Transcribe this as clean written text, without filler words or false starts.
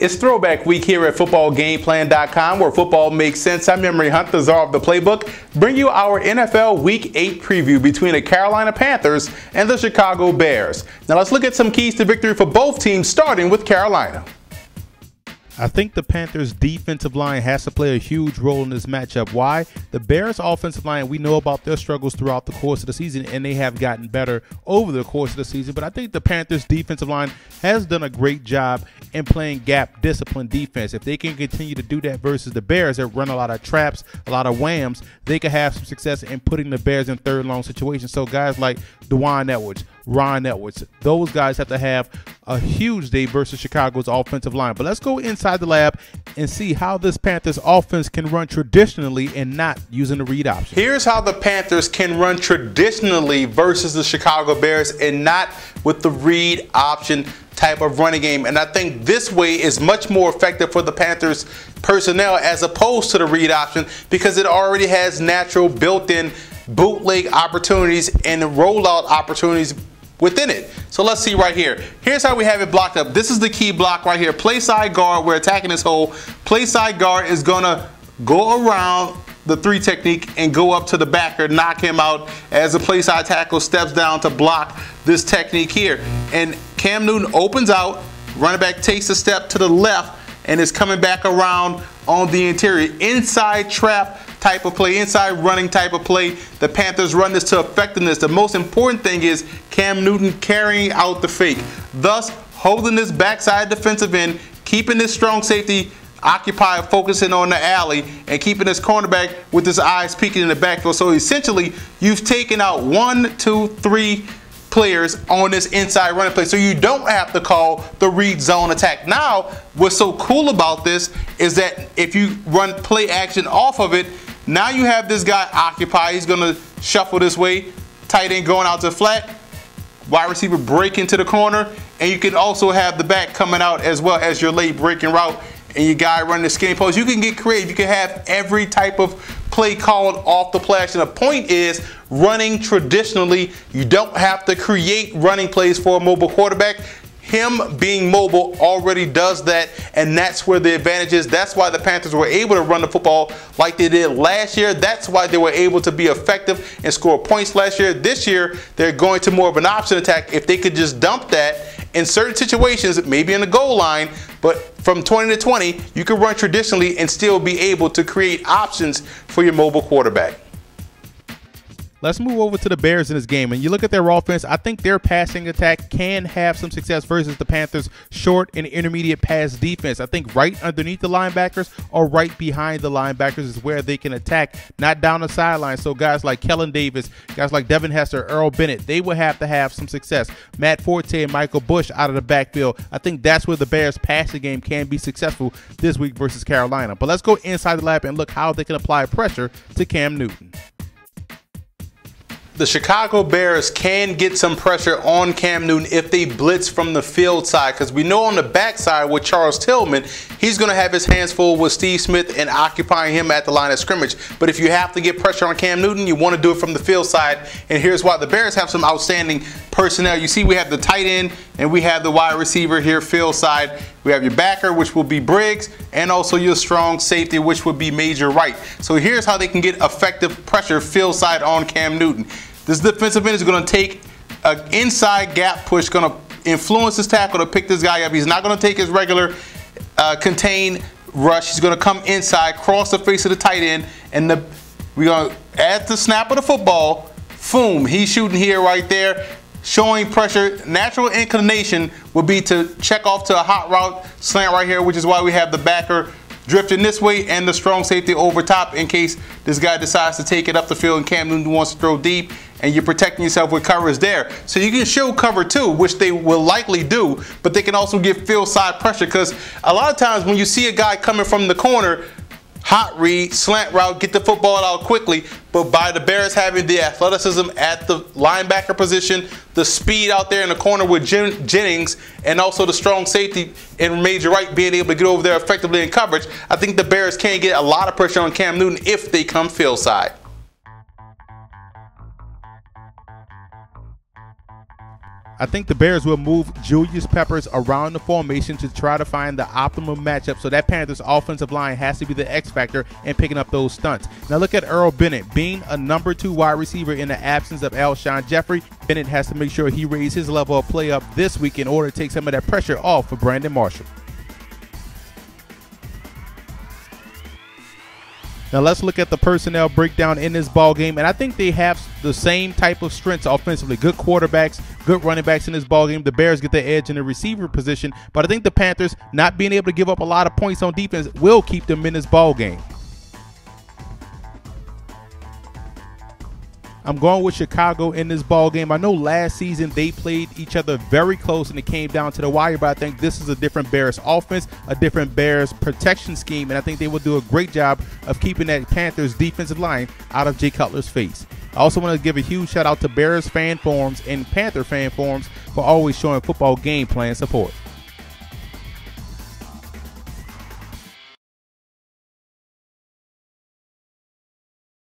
It's throwback week here at footballgameplan.com, where football makes sense. I'm Memory Hunt, the czar of the playbook. Bring you our NFL Week 8 preview between the Carolina Panthers and the Chicago Bears. Now let's look at some keys to victory for both teams, starting with Carolina. I think the Panthers' defensive line has to play a huge role in this matchup. Why? The Bears' offensive line, we know about their struggles throughout the course of the season, and they have gotten better over the course of the season. But I think the Panthers' defensive line has done a great job in playing gap discipline defense. If they can continue to do that versus the Bears that run a lot of traps, a lot of whams, they could have some success in putting the Bears in third and long situations. So guys like Dwayne Edwards, Ron Edwards, those guys have to have a huge day versus Chicago's offensive line. But let's go inside the lab and see how this Panthers offense can run traditionally and not using the read option. Here's how the Panthers can run traditionally versus the Chicago Bears and not with the read option type of running game. And I think this way is much more effective for the Panthers personnel as opposed to the read option, because it already has natural built-in bootleg opportunities and rollout opportunities within it. So let's see right here. Here's how we have it blocked up. This is the key block right here. Play side guard, we're attacking this hole. Play side guard is gonna go around the 3 technique and go up to the backer, knock him out as the play side tackle steps down to block this technique here. And Cam Newton opens out, running back takes a step to the left and is coming back around on the interior. Inside trap type of play, inside running type of play. The Panthers run this to effectiveness. The most important thing is Cam Newton carrying out the fake, thus holding this backside defensive end, keeping this strong safety occupied, focusing on the alley, and keeping this cornerback with his eyes peeking in the backfield. So essentially, you've taken out 1, 2, 3 players on this inside running play, so you don't have to call the read zone attack. Now, what's so cool about this is that if you run play action off of it, now you have this guy occupied. He's going to shuffle this way, tight end going out to flat, wide receiver break into the corner, and you can also have the back coming out as well as your late breaking route, and your guy running the skinny post. You can get creative. You can have every type of play called off the play action. The point is, running traditionally, you don't have to create running plays for a mobile quarterback. Him being mobile already does that, and that's where the advantage is. That's why the Panthers were able to run the football like they did last year. That's why they were able to be effective and score points last year. This year, they're going to more of an option attack. If they could just dump that in certain situations, maybe in the goal line, but from 20 to 20, you can run traditionally and still be able to create options for your mobile quarterback. Let's move over to the Bears in this game. And you look at their offense, I think their passing attack can have some success versus the Panthers' short and intermediate pass defense. I think right underneath the linebackers or right behind the linebackers is where they can attack, not down the sideline. So guys like Kellen Davis, guys like Devin Hester, Earl Bennett, they will have to have some success. Matt Forte and Michael Bush out of the backfield. I think that's where the Bears' passing game can be successful this week versus Carolina. But let's go inside the lab and look how they can apply pressure to Cam Newton. The Chicago Bears can get some pressure on Cam Newton if they blitz from the field side, because we know on the backside with Charles Tillman, he's going to have his hands full with Steve Smith and occupying him at the line of scrimmage. But if you have to get pressure on Cam Newton, you want to do it from the field side, and here's why. The Bears have some outstanding personnel. You see we have the tight end and we have the wide receiver here field side. We have your backer, which will be Briggs, and also your strong safety, which would be Major Wright. So here's how they can get effective pressure field side on Cam Newton. This defensive end is going to take an inside gap push, going to influence his tackle to pick this guy up. He's not going to take his regular contain rush. He's going to come inside, cross the face of the tight end, and we're going to, at the snap of the football, boom, he's shooting here right there, showing pressure. Natural inclination would be to check off to a hot route slant right here, which is why we have the backer drifting this way and the strong safety over top in case this guy decides to take it up the field and Cam Newton wants to throw deep, and you're protecting yourself with coverage there. So you can show cover 2, which they will likely do, but they can also give field side pressure, because a lot of times when you see a guy coming from the corner, hot read, slant route, get the football out quickly, but by the Bears having the athleticism at the linebacker position, the speed out there in the corner with Jennings, and also the strong safety in Major Wright being able to get over there effectively in coverage, I think the Bears can get a lot of pressure on Cam Newton if they come field side. I think the Bears will move Julius Peppers around the formation to try to find the optimal matchup, so that Panthers offensive line has to be the X factor in picking up those stunts. Now look at Earl Bennett. Being a number 2 wide receiver in the absence of Alshon Jeffrey, Bennett has to make sure he raises his level of play up this week in order to take some of that pressure off for Brandon Marshall. Now let's look at the personnel breakdown in this ball game, and I think they have the same type of strengths offensively. Good quarterbacks, good running backs in this ball game. The Bears get the edge in the receiver position, but I think the Panthers not being able to give up a lot of points on defense will keep them in this ball game. I'm going with Chicago in this ball game. I know last season they played each other very close and it came down to the wire, but I think this is a different Bears offense, a different Bears protection scheme, and I think they will do a great job of keeping that Panthers defensive line out of Jay Cutler's face. I also want to give a huge shout out to Bears fan forums and Panther fan forums for always showing football game plan support.